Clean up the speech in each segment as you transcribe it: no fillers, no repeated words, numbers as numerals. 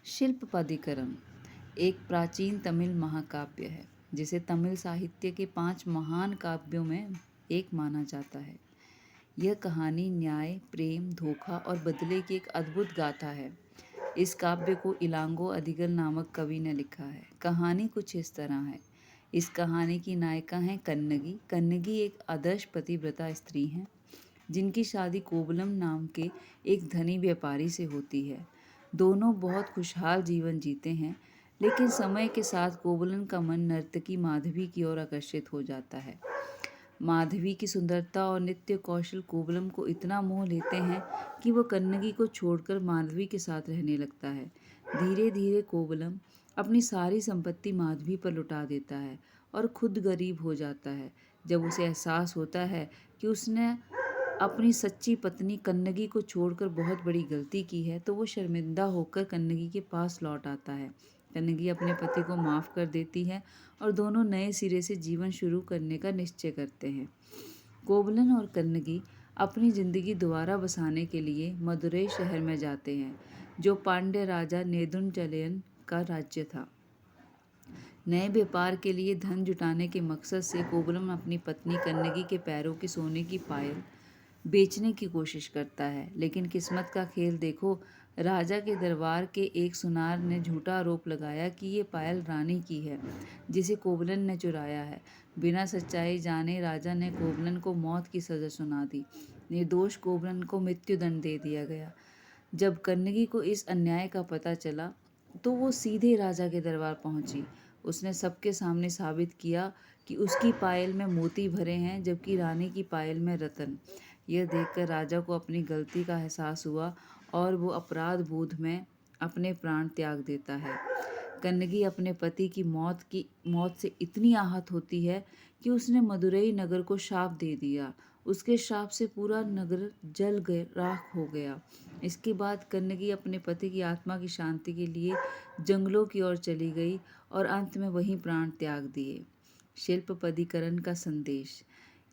शिल्पपदिकरम एक प्राचीन तमिल महाकाव्य है जिसे तमिल साहित्य के 5 महान काव्यों में एक माना जाता है। यह कहानी न्याय, प्रेम, धोखा और बदले की एक अद्भुत गाथा है। इस काव्य को इलांगो अदिगल नामक कवि ने लिखा है। कहानी कुछ इस तरह है। इस कहानी की नायिका हैं कन्नगी। कन्नगी एक आदर्श पतिव्रता स्त्री हैं जिनकी शादी कोवलम नाम के एक धनी व्यापारी से होती है। दोनों बहुत खुशहाल जीवन जीते हैं, लेकिन समय के साथ कोवलन का मन नर्तकी माधवी की ओर आकर्षित हो जाता है। माधवी की सुंदरता और नृत्य कौशल कोवलम को इतना मोह लेते हैं कि वह कन्नगी को छोड़कर माधवी के साथ रहने लगता है। धीरे धीरे कोवलम अपनी सारी संपत्ति माधवी पर लुटा देता है और खुद गरीब हो जाता है। जब उसे एहसास होता है कि उसने अपनी सच्ची पत्नी कन्नगी को छोड़कर बहुत बड़ी गलती की है, तो वो शर्मिंदा होकर कन्नगी के पास लौट आता है। कन्नगी अपने पति को माफ़ कर देती है और दोनों नए सिरे से जीवन शुरू करने का निश्चय करते हैं। कोवलन और कन्नगी अपनी ज़िंदगी दोबारा बसाने के लिए मदुरई शहर में जाते हैं, जो पांड्य राजा नेदुनचलयन का राज्य था। नए व्यापार के लिए धन जुटाने के मकसद से कोवलम अपनी पत्नी कन्नगी के पैरों की सोने की पायल बेचने की कोशिश करता है, लेकिन किस्मत का खेल देखो। राजा के दरबार के एक सुनार ने झूठा आरोप लगाया कि ये पायल रानी की है, जिसे कोवलन ने चुराया है। बिना सच्चाई जाने राजा ने कोवलन को मौत की सज़ा सुना दी। निर्दोष कोवलन को मृत्युदंड दे दिया गया। जब कन्नगी को इस अन्याय का पता चला तो वो सीधे राजा के दरबार पहुंची। उसने सबके सामने साबित किया कि उसकी पायल में मोती भरे हैं, जबकि रानी की पायल में रत्न। यह देखकर राजा को अपनी गलती का एहसास हुआ और वो अपराध बोध में अपने प्राण त्याग देता है। कन्नगी अपने पति की मौत से इतनी आहत होती है कि उसने मदुरई नगर को शाप दे दिया। उसके शाप से पूरा नगर जल गया, राख हो गया। इसके बाद कन्नगी अपने पति की आत्मा की शांति के लिए जंगलों की ओर चली गई और अंत में वहीं प्राण त्याग दिए। शिल्पपदिकरण का संदेश।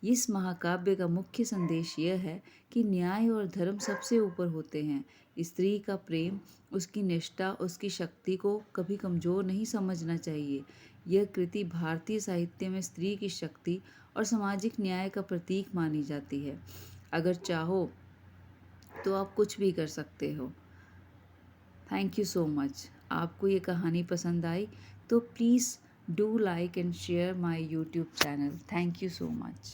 इस महाकाव्य का मुख्य संदेश यह है कि न्याय और धर्म सबसे ऊपर होते हैं। स्त्री का प्रेम, उसकी निष्ठा, उसकी शक्ति को कभी कमज़ोर नहीं समझना चाहिए। यह कृति भारतीय साहित्य में स्त्री की शक्ति और सामाजिक न्याय का प्रतीक मानी जाती है। अगर चाहो तो आप कुछ भी कर सकते हो। Thank you so much. आपको ये कहानी पसंद आई तो please do like and share my YouTube channel. Thank you so much.